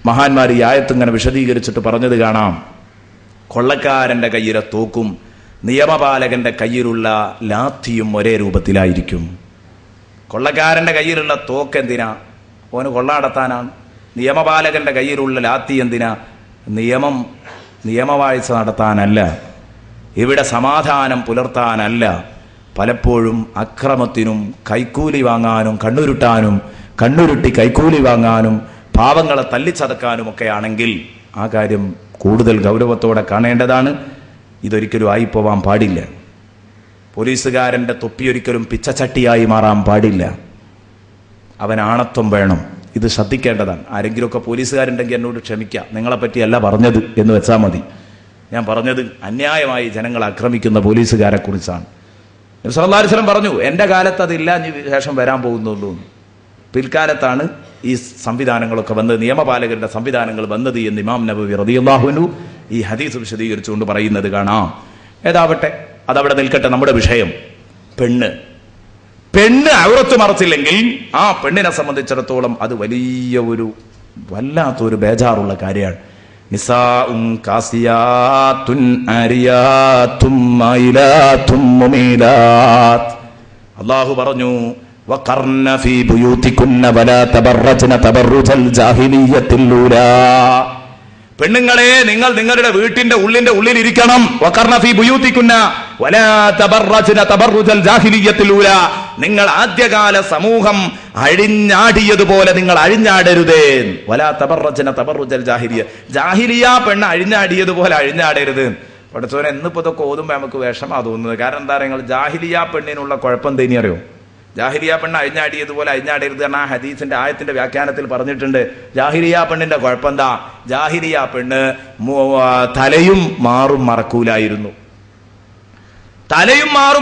മഹാന്മാർ ഈ ആയത്ത് ഇങ്ങനെ വിശദീകരിച്ചിട്ട് പറഞ്ഞത് കാണാം. കൊള്ളക്കാരന്റെ കയ്യിലെ തോക്കും നിയമപാലകന്റെ കയ്യിലുള്ള ലാത്തിയും ഒരേ രൂപത്തിലായിരിക്കും. കൊള്ളക്കാരന്റെ കയ്യിലുള്ള തോക്ക് എന്തിനാ? ഓന് കൊള്ള നടത്താനാണ്. നിയമപാലകന്റെ കയ്യിലുള്ള ലാത്തി എന്തിനാ? നിയമവാഴ്ച നടത്താനല്ല, ഇവിടെ സമാധാനം പുലർത്താനല്ല. പലപ്പോഴും അക്രമത്തിനും കൈക്കൂലി വാങ്ങാനും കണ്ണുരുട്ടി കൈക്കൂലി വാങ്ങാനും പാവങ്ങളെ തല്ലിച്ചതക്കാനും ഒക്കെ ആണെങ്കിൽ ആ കാര്യം കൂടുതൽ ഗൗരവത്തോടെ കാണേണ്ടതാണ്. ഇതൊരിക്കലും ആയിപ്പോവാൻ പാടില്ല. പോലീസുകാരൻ്റെ തൊപ്പിയൊരിക്കലും പിച്ചച്ചട്ടിയായി മാറാൻ പാടില്ല. അവൻ ആണത്വം വേണം. ഇത് ശ്രദ്ധിക്കേണ്ടതാണ്. ആരെങ്കിലുമൊക്കെ പോലീസുകാരുണ്ടെങ്കിൽ എന്നോട് ക്ഷമിക്കുക, നിങ്ങളെപ്പറ്റിയല്ല പറഞ്ഞത് എന്ന് വെച്ചാൽ മതി. ഞാൻ പറഞ്ഞത് അന്യായമായി ജനങ്ങളെ ആക്രമിക്കുന്ന പോലീസുകാരെ കുറിച്ചാണ്. നബി സല്ലല്ലാഹു അലൈഹി വസല്ലം പറഞ്ഞു, എൻ്റെ കാലത്ത് അതില്ല, ശേഷം വരാൻ പോകുന്നുള്ളൂ. പിൽക്കാലത്താണ് ഈ സംവിധാനങ്ങളൊക്കെ വന്നത്, നിയമപാലകരുടെ സംവിധാനങ്ങൾ വന്നത് എന്ന് ഇമാം നബവി റളിയല്ലാഹു അൻഹു ഈ ഹദീസ് വിശദീകരിച്ചുകൊണ്ട് പറയുന്നത് കാണാം. ഏതാവട്ടെ, അതവിടെ നിൽക്കട്ടെ. നമ്മുടെ വിഷയം പെണ്ണ് ഔറത്ത് മറച്ചില്ലെങ്കിൽ ആ പെണ്ണിനെ സംബന്ധിച്ചിടത്തോളം അത് വല്ലാത്തൊരു ബേജാറുള്ള കാര്യമാണ്. നിസാഉൻ കാസിയാത്തുൻ ആരിയാത്തും മൈലാത്തും മുമീലാത്ത്. അല്ലാഹു പറഞ്ഞു, വഖർന ഫീ ബുയൂതികുന്ന വലാ തബറജ്ന തബറുജൽ ജാഹിലിയ്യത്തിൽ ഊലാ. പെണ്ണുങ്ങളെ, നിങ്ങൾ നിങ്ങളുടെ വീട്ടിന്റെ ഉള്ളിലിരിക്കണം. വഖർന ഫീ ബുയൂതികുന്ന വലാ തബറജ്ന തബറുജൽ ജാഹിലിയ്യത്തിൽ ഊലാ. നിങ്ങൾ ആദ്യകാല സമൂഹം അഴിഞ്ഞാടിയതുപോലെ നിങ്ങൾ അഴിഞ്ഞാടരുതേ. വലാ തബറജ്ന തബറുജൽ ജാഹിലിയ പെണ്ണ് അഴിഞ്ഞാടിയതുപോലെ അഴിഞ്ഞാടരുത്. പഠിച്ചവനെ, എന്നിപ്പോ ഇതൊക്കെ ഓതുമ്പോ നമുക്ക് വിഷമാ തോന്നുന്നത്. കാരണം എന്താ പറയുക, നിങ്ങൾ ജാഹിലിയ പെണ്ണിനുള്ള കുഴപ്പം തേനി അറിയോ? ജാഹിലിയ പെണ്ണ് അഴിഞ്ഞാടിയതുപോലെ അഴിഞ്ഞാടരുത് കാരണം ആ ഹദീസിന്റെ ആയത്തിന്റെ വ്യാഖ്യാനത്തിൽ പറഞ്ഞിട്ടുണ്ട്. ജാഹിലിയ പെണ്ണിന്റെ കുഴപ്പം എന്താ? ജാഹിലിയ പെണ്ണ് തലയും മാറും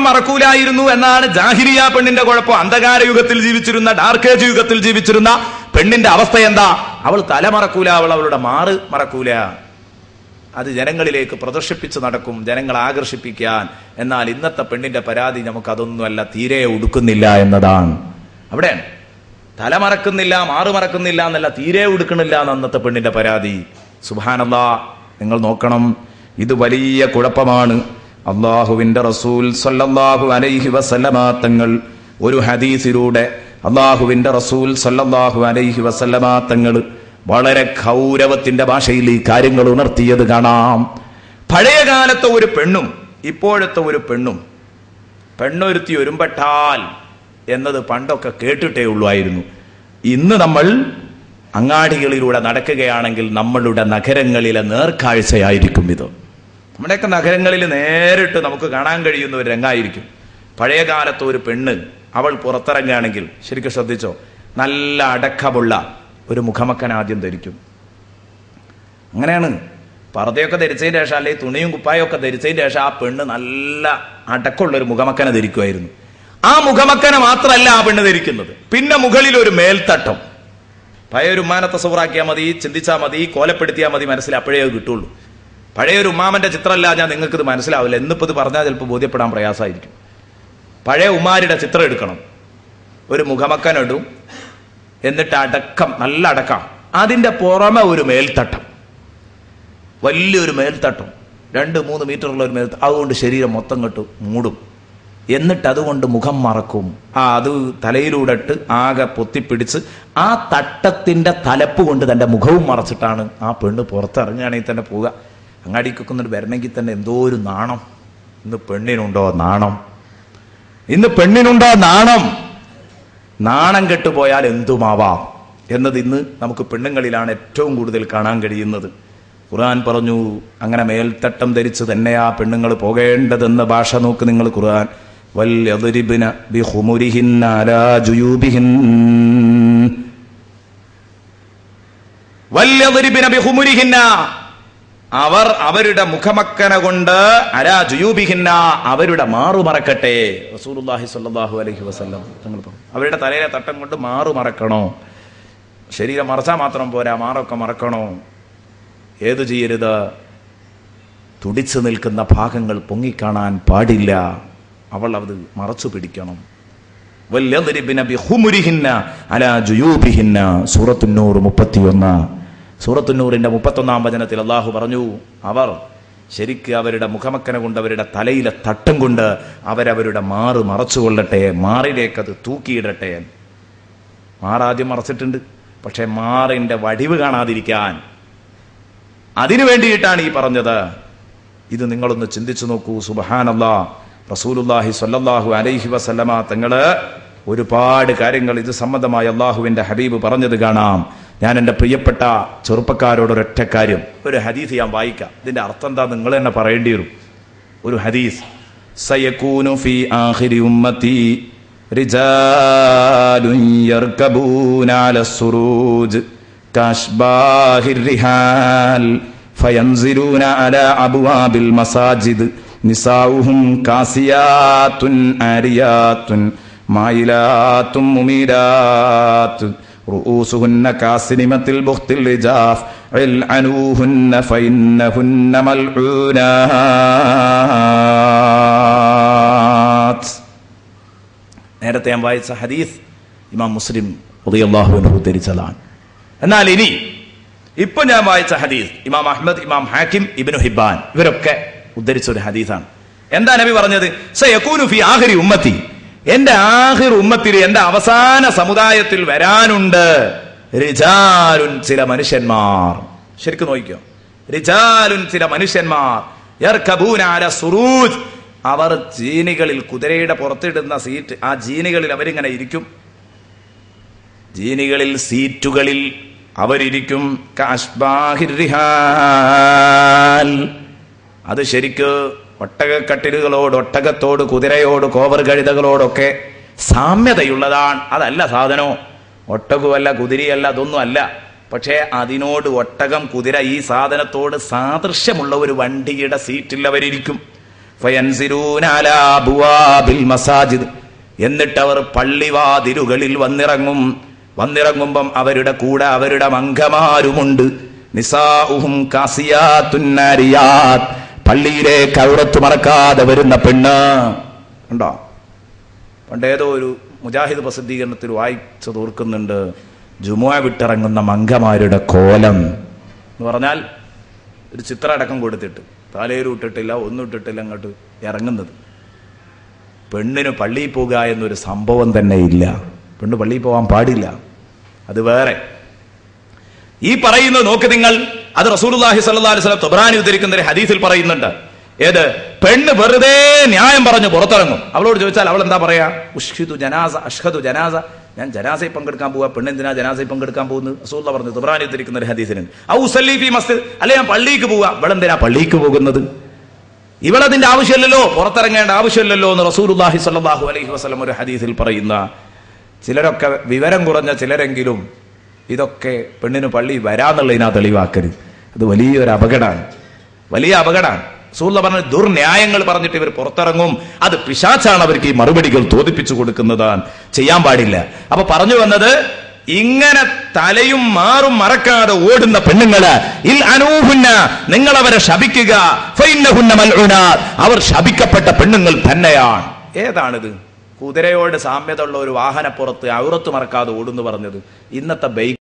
മറക്കൂലായിരുന്നു എന്നാണ് ജാഹിലിയ പെണ്ണിന്റെ കുഴപ്പം. അന്ധകാര യുഗത്തിൽ ജീവിച്ചിരുന്ന, ഡാർക്ക് ഏജ് യുഗത്തിൽ ജീവിച്ചിരുന്ന പെണ്ണിന്റെ അവസ്ഥ എന്താ? അവൾ തല മറക്കൂല, അവളുടെ മാറ് മറക്കൂല. അത് ജനങ്ങളിലേക്ക് പ്രദർശിപ്പിച്ച് നടക്കും, ജനങ്ങളെ ആകർഷിപ്പിക്കാൻ. എന്നാൽ ഇന്നത്തെ പെണ്ണിന്റെ പരാതി നമുക്കതൊന്നുമല്ല, തീരെ ഉടുക്കുന്നില്ല എന്നതാണ്. അവിടെയാണ് തല മറക്കുന്നില്ല, മാറ് മറക്കുന്നില്ല എന്നല്ല, തീരെ ഉടുക്കണില്ല എന്ന അന്നത്തെ പെണ്ണിന്റെ പരാതി. സുബ്ഹാനല്ലാഹ്, നിങ്ങൾ നോക്കണം, ഇത് വലിയ കുഴപ്പമാണ്. അള്ളാഹുവിന്റെ റസൂൽ സല്ലല്ലാഹു അലൈഹി വസല്ലമ തങ്ങൾ ഒരു ഹദീസിലൂടെ അള്ളാഹുവിന്റെ റസൂൽ സല്ലല്ലാഹു അലൈഹി വസല്ലമ തങ്ങൾ വളരെ ഗൗരവത്തിന്റെ ഭാഷയിൽ ഈ കാര്യങ്ങൾ ഉണർത്തിയത് കാണാം. പഴയ കാലത്തെ ഒരു പെണ്ണും ഇപ്പോഴത്തെ ഒരു പെണ്ണൊരുത്തി ഒരുമ്പെട്ടാൽ എന്നത് പണ്ടൊക്കെ കേട്ടിട്ടേ ഉള്ളായിരുന്നു. ഇന്ന് നമ്മൾ അങ്ങാടികളിലൂടെ നടക്കുകയാണെങ്കിൽ നമ്മളുടെ നഗരങ്ങളിലെ നേർക്കാഴ്ചയായിരിക്കും ഇത്. നമ്മുടെയൊക്കെ നഗരങ്ങളിൽ നേരിട്ട് നമുക്ക് കാണാൻ കഴിയുന്ന ഒരു രംഗമായിരിക്കും. പഴയ കാലത്ത് ഒരു പെണ്ണ് അവൾ പുറത്തിറങ്ങുകയാണെങ്കിൽ ശരിക്കും ശ്രദ്ധിച്ചോ, നല്ല അടക്കമുള്ള ഒരു മുഖമക്കൻ ആദ്യം ധരിക്കും. അങ്ങനെയാണ്. പർദ്ദയൊക്കെ ധരിച്ചതിന് ശേഷം, അല്ലെങ്കിൽ തുണിയും കുപ്പായൊക്കെ ധരിച്ചതിന് ശേഷം ആ പെണ്ണ് നല്ല അടക്കമുള്ളൊരു മുഖമക്കനെ ധരിക്കുമായിരുന്നു. ആ മുഖമക്കനെ മാത്രമല്ല ആ പെണ്ണ് ധരിക്കുന്നത്, പിന്നെ മുകളിൽ ഒരു മേൽത്തട്ടം. പഴയൊരു ഉമ്മാനെ തസവ്വറാക്കിയാൽ മതി, ചിന്തിച്ചാൽ മതി, കോലപ്പെടുത്തിയാൽ മതി, അപ്പോഴേ അത് കിട്ടുള്ളൂ. പഴയൊരു ഉമ്മാമന്റെ ചിത്രമല്ല ഞാൻ നിങ്ങൾക്ക് ഇത് മനസ്സിലാവില്ല. എന്നിപ്പോൾ ഇത് പറഞ്ഞാൽ ചിലപ്പോൾ ബോധ്യപ്പെടാൻ പ്രയാസമായിരിക്കും. പഴയ ഉമ്മാരുടെ ചിത്രം എടുക്കണം, ഒരു മുഖമക്കനിടും, എന്നിട്ട് നല്ല അടക്കം, അതിന്റെ പുറമെ ഒരു മേൽത്തട്ടം, വലിയൊരു മേൽത്തട്ടം, 2-3 മീറ്ററുള്ള ഒരു മേൽത്തട്ടം. അതുകൊണ്ട് ശരീരം മൊത്തം കെട്ട് മൂടും. എന്നിട്ട് അതുകൊണ്ട് മുഖം മറക്കും. അത് തലയിലൂടെ ഇട്ട് ആകെ പൊത്തിപ്പിടിച്ച് ആ തട്ടത്തിന്റെ തലപ്പ് കൊണ്ട് തന്റെ മുഖവും മറച്ചിട്ടാണ് ആ പെണ്ണ് പുറത്തിറങ്ങുകയാണെങ്കിൽ തന്നെ പോവുക. അങ്ങാടിക്കൊക്കെ വരണമെങ്കിൽ തന്നെ എന്തോ ഒരു നാണം. ഇന്ന് പെണ്ണിനുണ്ടോ നാണം? നാണം കെട്ടുപോയാൽ എന്തുമാവാം എന്നത് ഇന്ന് നമുക്ക് പെണ്ണുങ്ങളിലാണ് ഏറ്റവും കൂടുതൽ കാണാൻ കഴിയുന്നത്. ഖുർആൻ പറഞ്ഞു, അങ്ങനെ മേൽത്തട്ടം ധരിച്ച് തന്നെയാ പെണ്ണുങ്ങൾ പോകേണ്ടതെന്ന ഭാഷ നോക്ക് നിങ്ങൾ. ഖുർആൻ വൽയദ്രിബ്ന ബിഖുമുരിഹിന്ന അലാ ജുയൂബിഹിൻ, വൽയദ്രിബ്ന ബിഖുമുരിഹിന്ന, അവർ അവരുടെ മുഖമക്കന കൊണ്ട് അലാ ജുയൂബിഹിന്ന, അവരുടെ മാറു മറക്കട്ടെ. റസൂലുള്ളാഹി സ്വല്ലല്ലാഹു അലൈഹി വസല്ലം തങ്ങൾ പറഞ്ഞു, അവരുടെ തലയിലെ തട്ടം കൊണ്ട് മാറു മറക്കണോ. ശരീരം മറച്ചാൽ മാത്രം പോരാ, മാറൊക്കെ മറക്കണോ. ഏതു ചെയ്യരുത്? തുടിച്ചു നിൽക്കുന്ന ഭാഗങ്ങൾ പൊങ്ങിക്കാണാൻ പാടില്ല. അവൾ അത് മറച്ചു പിടിക്കണം. വൽയദ്രിബ്ന ബിഖുമുരിഹിന്ന അലാ ജുയൂബിഹിന്ന. സൂറത്തുൻ നൂർ 31. സൂറത്തുൻ നൂറിന്റെ 31-ാം വചനത്തിൽ അള്ളാഹു പറഞ്ഞു, അവർ ശരിക്ക് അവരുടെ മുഖമക്കന കൊണ്ട് അവരുടെ തലയിലെ തട്ടം കൊണ്ട് അവരവരുടെ മാറ് മറച്ചുകൊള്ളട്ടെ, മാറിലേക്കത് തൂക്കിയിടട്ടെ. മാറാദ്യം മറച്ചിട്ടുണ്ട്, പക്ഷെ മാറിന്റെ വടിവ് കാണാതിരിക്കാൻ അതിനു വേണ്ടിയിട്ടാണ് ഈ പറഞ്ഞത്. ഇത് നിങ്ങളൊന്ന് ചിന്തിച്ചു നോക്കൂ. സുബ്ഹാനല്ലാഹ്. റസൂലുള്ളാഹി സ്വല്ലല്ലാഹു അലൈഹി വസല്ലമ തങ്ങള് ഒരുപാട് കാര്യങ്ങൾ ഇത് സംബന്ധമായി അള്ളാഹുവിന്റെ ഹബീബ് പറഞ്ഞത് കാണാം. ഞാൻ എൻ്റെ പ്രിയപ്പെട്ട ചെറുപ്പക്കാരോട് ഒരൊറ്റ കാര്യം, ഒരു ഹദീസ് ഞാൻ വായിക്കാം. ഇതിന്റെ അർത്ഥം എന്താ നിങ്ങൾ തന്നെ പറയേണ്ടി വരും. ഒരു ഹദീസ്, സയകൂനു ഫീ ആഖിരി ഉമ്മത്തി റിജാലുൻ യർകബൂന അലസ്സുറൂജ് കഅശ്ബാഹിർ റിഹാൽ ഫയൻസിലൂന അലാ അബ്വാബിൽ മസാജിദ് നിസാഉഹും കാസിയാത്തുൻ ആരിയാത്തുൻ മായിലാത്തും മുമീലാത്ത് റൂസുഹുന്ന കാസിനിമത്തിൽ ബുഖ്തിൽ റിജാഫ് ഇൽഅനൂഹുന്ന ഫഇന്നഹുന്ന മൽഊനാത്ത്. നേരത്തെ ഞാൻ വായിച്ച ഹദീസ് ഇമാം മുസ്ലിം റളിയല്ലാഹു അൻഹു ഉദ്ധരിച്ചതാണ്. എന്നാൽ ഇപ്പൊ ഞാൻ വായിച്ച ഹദീസ് ഇമാം അഹ്മദ്, ഇമാം ഹാക്കിം, ഇബ്നു ഹിബ്ബാൻ ഇവരൊക്കെ ഉദ്ധരിച്ച ഒരു ഹദീസാണ്. എന്താ നബി പറഞ്ഞത്? സയകൂനു ഫീ ആഖിരി ഉമ്മത്തി, എന്റെ ആഖിർ ഉമ്മത്തിൽ, എന്റെ അവസാന സമുദായത്തിൽ വരാനുണ്ട് റിജാലുൻ, ചില മനുഷ്യന്മാർ. ശരിക്കും നോക്കിക്കോ, റിജാലുൻ, ചില മനുഷ്യന്മാർ, യർകബൂന അല സുറൂജ്, അവർ ജീനികളിൽ, കുതിരയുടെ പുറത്തിടുന്ന സീറ്റ്, ആ ജീനികളിൽ അവരിങ്ങനെ ഇരിക്കും. ജീനികളിൽ, സീറ്റുകളിൽ അവരിയ്ക്കും. കഅശ്ബാഹിർ റിഹാൽ, അത് ശരിക്ക് ഒട്ടകക്കട്ടിലുകളോട്, ഒട്ടകത്തോട്, കുതിരയോട്, കോവർ കഴുതകളോടൊക്കെ സാമ്യതയുള്ളതാണ്. അതല്ല സാധനോ, ഒട്ടകമല്ല, കുതിരയല്ല, അതൊന്നും അല്ല. പക്ഷേ അതിനോട്, ഒട്ടകം, കുതിര, ഈ സാധനത്തോട് സാദൃശ്യമുള്ള ഒരു വണ്ടിയുടെ സീറ്റിൽ അവരിയ്ക്കും. ഫയൻസിലൂന അലാ അബ്വാബിൽ മസാജിദ്, എന്നിട്ടവർ പള്ളിവാതിലുകളിൽ വന്നിറങ്ങുമ്പം അവരുടെ കൂടെ അവരുടെ മംഗമാരുമുണ്ട്. നിസാഉഹും കാസിയാത്തുൻ നാരിയാത്ത്, പള്ളിയിലേക്ക് ഔറത്ത് മറക്കാതെ വരുന്ന പെണ്ണ്. ഉണ്ടോ? പണ്ടേതോ ഒരു മുജാഹിദ് പ്രസിദ്ധീകരണത്തിൽ വായിച്ചു തോർക്കുന്നുണ്ട്, ജുമുഅ വിട്ടിറങ്ങുന്ന മംഗമാരുടെ കോലം എന്ന് പറഞ്ഞാൽ ഒരു ചിത്രം അടക്കം കൊടുത്തിട്ട് തലയിലും ഇട്ടിട്ടില്ല, ഒന്നും ഇട്ടിട്ടില്ല, അങ്ങോട്ട് ഇറങ്ങുന്നത്. പെണ്ണിന് പള്ളിയിൽ പോകുക എന്നൊരു സംഭവം തന്നെ ഇല്ല. പെണ്ണ് പള്ളിയിൽ പോകാൻ പാടില്ല, അത് വേറെ. ഈ പറയുന്നത് നോക്ക് നിങ്ങൾ, അത് റസൂലുള്ളാഹി സ്വല്ലല്ലാഹു അലൈഹി വസല്ലം തബ്റാനി ഉദ്ധരിക്കുന്ന ഒരു ഹദീസിൽ പറയുന്നുണ്ട്. ഏത്? പെണ്ണ് വെറുതെ ന്യായം പറഞ്ഞു പുറത്തിറങ്ങും. അവളോട് ചോദിച്ചാൽ അവൾ എന്താ പറയാ? ഉഷ്ഹിദു ജനാസ, അഷ്ഹദു ജനാസ, ഞാൻ ജനാസയിൽ പങ്കെടുക്കാൻ പോവാ. പെണ്ണെന്തിനാ ജനാസയിൽ പങ്കെടുക്കാൻ പോകുന്നത്? റസൂലുള്ളാഹി പറഞ്ഞു, തബ്റാനി ഉദ്ധരിക്കുന്ന ഒരു ഹദീസിലുണ്ട്. ഔ ഉസല്ലി ഫീ മസ്ജിദ്, അല്ലെ ഞാൻ പള്ളിക്ക് പോവാ. ഇവളെന്തിനാ പള്ളിക്ക് പോകുന്നത്? ഇവളതിന്റെ ആവശ്യമില്ലല്ലോ, പുറത്തിറങ്ങേണ്ട ആവശ്യമില്ലല്ലോ എന്ന് റസൂലുള്ളാഹി സ്വല്ലല്ലാഹു അലൈഹി വസല്ലം ഒരു ഹദീസിൽ പറയുന്ന. ചിലരൊക്കെ, വിവരം കുറഞ്ഞ ചിലരെങ്കിലും ഇതൊക്കെ പെണ്ണിന് പള്ളി വരാന്നുള്ളതിനാ തെളിവാക്കരുത്. അത് വലിയൊരു അപകടമാണ്, വലിയ അപകടമാണ്. റസൂലുള്ളാഹി പറഞ്ഞ ദുർന്യായങ്ങൾ പറഞ്ഞിട്ട് ഇവർ പുറത്തിറങ്ങും. അത് പിശാചാണ് അവർക്ക് ഈ മറുപടികൾ തോന്നിപ്പിച്ചു കൊടുക്കുന്നതാണ്, ചെയ്യാൻ പാടില്ല. അപ്പൊ പറഞ്ഞു വന്നത്, ഇങ്ങനെ തലയും മാറും മറക്കാതെ ഓടുന്ന പെണ്ണുങ്ങള്, ഇൽ അനൂഹുന്ന, നിങ്ങൾ അവരെ ശപിക്കുക. ഫഇന്നഹുന്ന മൽഊനാത്ത്, അവർ ശപിക്കപ്പെട്ട പെണ്ണുങ്ങൾ തന്നെയാണ്. ഏതാണിത്? കുതിരയോട് സാമ്യത ഉള്ള ഒരു വാഹനപ്പുറത്ത് ഔറത്ത് മറക്കാതെ ഓടുന്നു പറഞ്ഞത്. ഇന്നത്തെ ബൈക്ക്